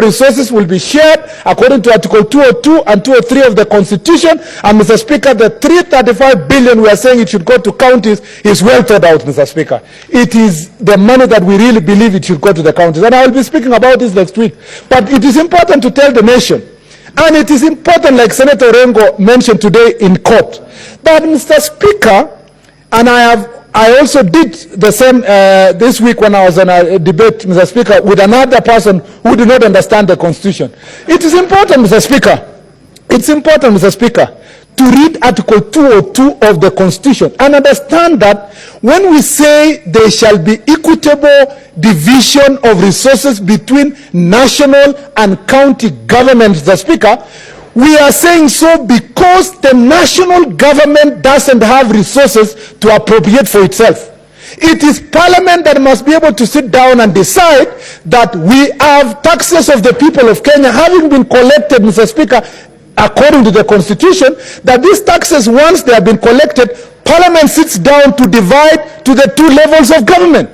resources will be shared according to Article 202 and 203 of the Constitution. And, Mr. Speaker, the 335 billion we are saying it should go to counties is well thought out, Mr. Speaker. It is the money that we really believe it should go to the counties. And I will be speaking about this next week. But it is important to tell the nation, and it is important, like Senator Rengo mentioned today in court, that, Mr. Speaker, and I also did the same this week when I was on a debate, Mr. Speaker, with another person who did not understand the Constitution. It is important, Mr. Speaker, it's important, Mr. Speaker, to read Article 202 of the Constitution and understand that when we say there shall be equitable division of resources between national and county governments, Mr. Speaker, we are saying so because the national government doesn't have resources to appropriate for itself. It is Parliament that must be able to sit down and decide that we have taxes of the people of Kenya having been collected, Mr. Speaker, according to the Constitution, that these taxes, once they have been collected, Parliament sits down to divide to the two levels of government.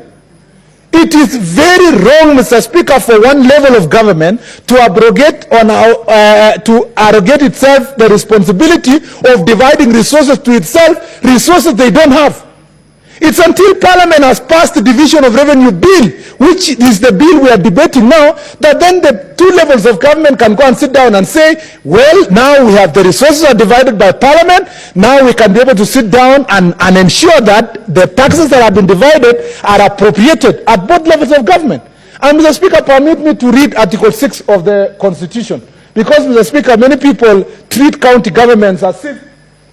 It is very wrong, Mr. Speaker, for one level of government to abrogate to arrogate itself the responsibility of dividing resources to itself, resources they don't have. It's until Parliament has passed the Division of Revenue Bill, which is the bill we are debating now, that then the two levels of government can go and sit down and say, well, now we have the resources are divided by Parliament, now we can be able to sit down and ensure that the taxes that have been divided are appropriated at both levels of government. And, Mr. Speaker, permit me to read Article 6 of the Constitution, because, Mr. Speaker, many people treat county governments as if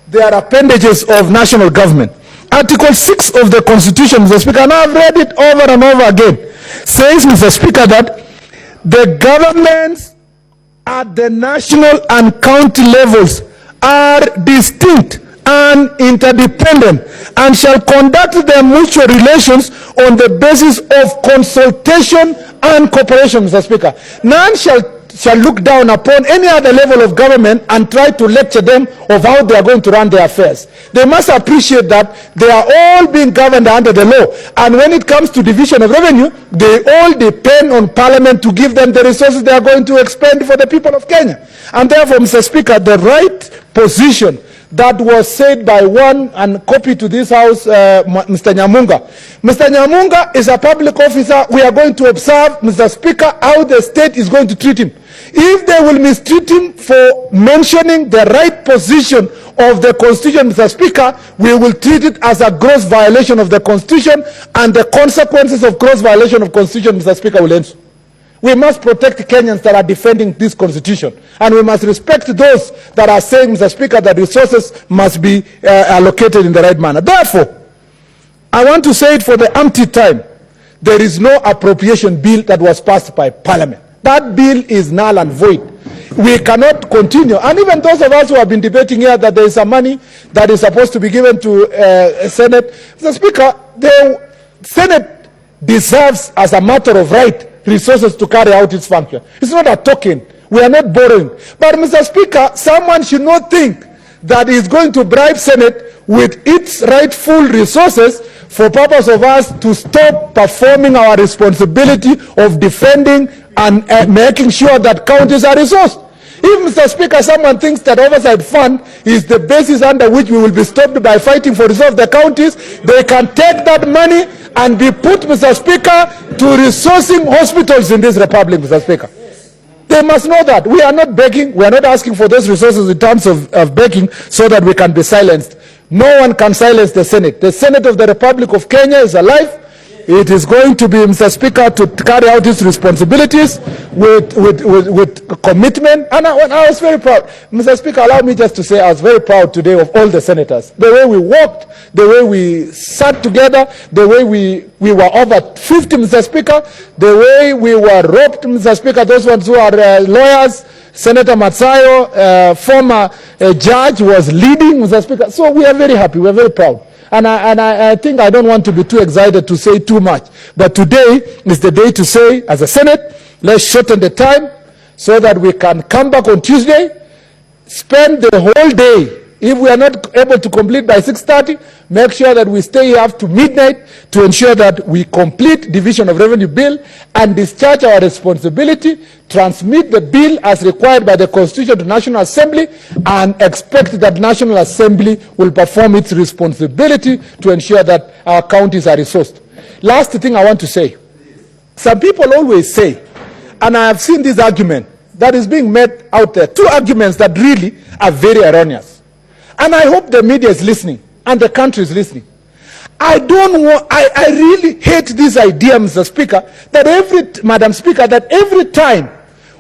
they are appendages of national government. Article 6 of the Constitution, Mr. Speaker, and I've read it over and over again, says, Mr. Speaker, that the governments at the national and county levels are distinct and interdependent and shall conduct their mutual relations on the basis of consultation and cooperation, Mr. Speaker. None shall look down upon any other level of government and try to lecture them of how they are going to run their affairs. They must appreciate that they are all being governed under the law. And when it comes to division of revenue, they all depend on Parliament to give them the resources they are going to expend for the people of Kenya. And therefore, Mr. Speaker, the right position that was said by one and copied to this House, Mr. Nyamunga. Mr. Nyamunga is a public officer. We are going to observe, Mr. Speaker, how the state is going to treat him. If they will mistreat him for mentioning the right position of the Constitution, Mr. Speaker, we will treat it as a gross violation of the Constitution, and the consequences of gross violation of Constitution, Mr. Speaker, will ensue. We must protect Kenyans that are defending this Constitution, and we must respect those that are saying, Mr. Speaker, that resources must be allocated in the right manner. Therefore, I want to say it for the umpteenth time, there is no appropriation bill that was passed by Parliament. That bill is null and void. We cannot continue. And even those of us who have been debating here that there is some money that is supposed to be given to Senate, Mr. Speaker, the Senate deserves, as a matter of right, resources to carry out its function. It's not a token. We are not borrowing. But, Mr. Speaker, someone should not think that is going to bribe Senate with its rightful resources for purpose of us to stop performing our responsibility of defending and making sure that counties are resourced. If, Mr. Speaker, someone thinks that oversight fund is the basis under which we will be stopped by fighting for resource of the counties, they can take that money and be put, Mr. Speaker, to resourcing hospitals in this republic, Mr. Speaker. They must know that. We are not begging. We are not asking for those resources in terms of begging so that we can be silenced. No one can silence the Senate. The Senate of the Republic of Kenya is alive. It is going to be, Mr. Speaker, to carry out its responsibilities with commitment. And I was very proud. Mr. Speaker, allow me just to say I was very proud today of all the senators. The way we walked, the way we sat together, the way we were over 50, Mr. Speaker, the way we were roped, Mr. Speaker, those ones who are lawyers, Senator Matsayo, former judge, was leading, Mr. Speaker. So we are very happy. We are very proud. And I think I don't want to be too excited to say too much. But today is the day to say, as a Senate, let's shorten the time so that we can come back on Tuesday, spend the whole day If we are not able to complete by 6:30, make sure that we stay here up to midnight to ensure that we complete division of revenue bill and discharge our responsibility, transmit the bill as required by the Constitution to National Assembly, and expect that National Assembly will perform its responsibility to ensure that our counties are resourced. Last thing I want to say, some people always say, and I have seen this argument that is being made out there, two arguments that really are very erroneous. And I hope the media is listening and the country is listening. I really hate this idea, Mr. Speaker, that Madam Speaker, that every time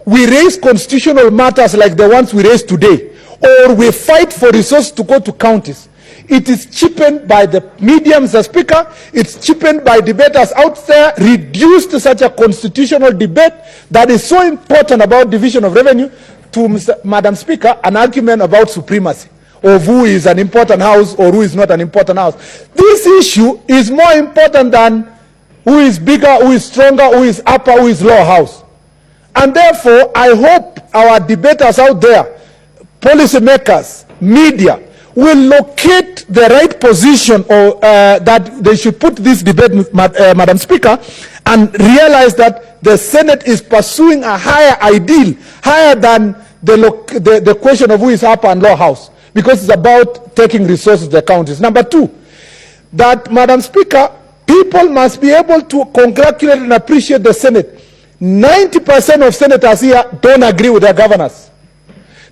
we raise constitutional matters like the ones we raised today, or we fight for resources to go to counties, it is cheapened by the media, Mr. Speaker. It's cheapened by debaters out there, reduced to such a constitutional debate that is so important about division of revenue to, Madam Speaker, an argument about supremacy of who is an important house or who is not an important house. This issue is more important than who is bigger, who is stronger, who is upper, who is lower house. And therefore, I hope our debaters out there, policymakers, media, will locate the right position or that they should put this debate, Madam Speaker, and realize that the Senate is pursuing a higher ideal, higher than the question of who is upper and lower house, because it's about taking resources to the counties. Number two, that, Madam Speaker, people must be able to congratulate and appreciate the Senate. 90% of senators here don't agree with their governors.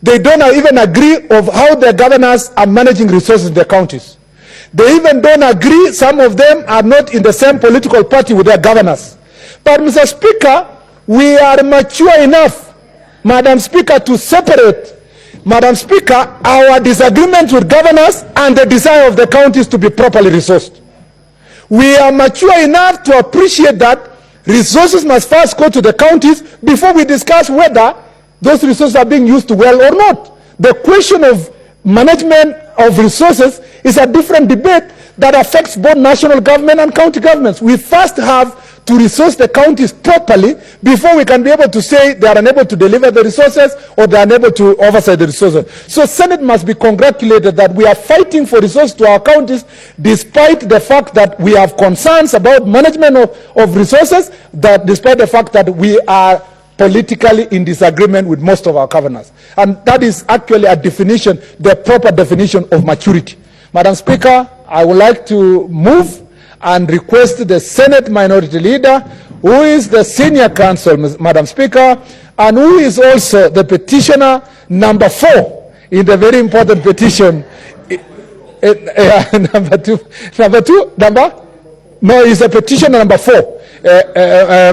They don't even agree of how their governors are managing resources in their counties. They even don't agree, some of them are not in the same political party with their governors. But, Mr. Speaker, we are mature enough, Madam Speaker, to separate, Madam Speaker, our disagreement with governors and the desire of the counties to be properly resourced. We are mature enough to appreciate that resources must first go to the counties before we discuss whether those resources are being used well or not. The question of management of resources is a different debate that affects both national government and county governments. We first have to resource the counties properly before we can be able to say they are unable to deliver the resources or they are unable to oversight the resources. So Senate must be congratulated that we are fighting for resources to our counties despite the fact that we have concerns about management of resources, that despite the fact that we are politically in disagreement with most of our governors. And that is actually a definition, the proper definition of maturity. Madam Speaker, I would like to move and request the Senate Minority Leader, who is the senior counsel, Madam Speaker, and who is also the petitioner number 4 in the very important petition. No, he's a petitioner number 4.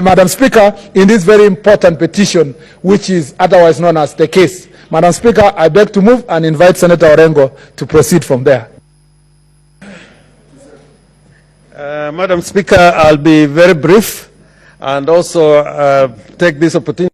Madam Speaker, in this very important petition, which is otherwise known as the case. Madam Speaker, I beg to move and invite Senator Orengo to proceed from there. Madam Speaker, I'll be very brief and also take this opportunity